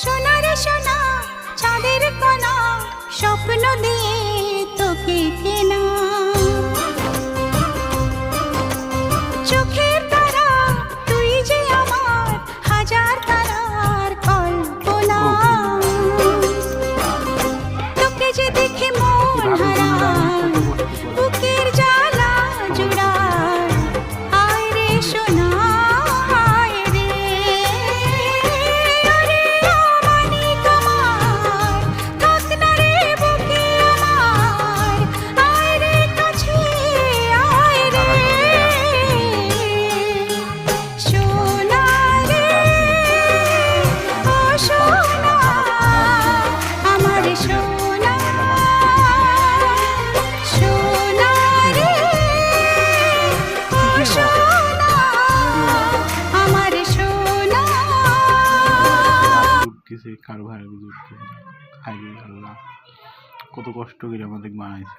সোনা রে সোনা চাঁদের কোনা স্বপ্ন দিয়ে তোকে কেনা চোখের তারা তুই যে আমার হাজার তারার কল্পনা তোকে যে দেখে মন হারায় বুকের জ্বালা জুড়ায় আয় রে সোনা আয় রে আরে আমানি তোমার থাক না রে বুকে আমার আয় রে কাছে আয় রে সোনা রে ও সোনা আমার সোনা সোনা রে ও সোনা আমার সোনা উঠতেছে কারো ভাড়া উঠতেছে। হায় রে আল্লাহ, কত কষ্ট করে আমাদের বানাইছে।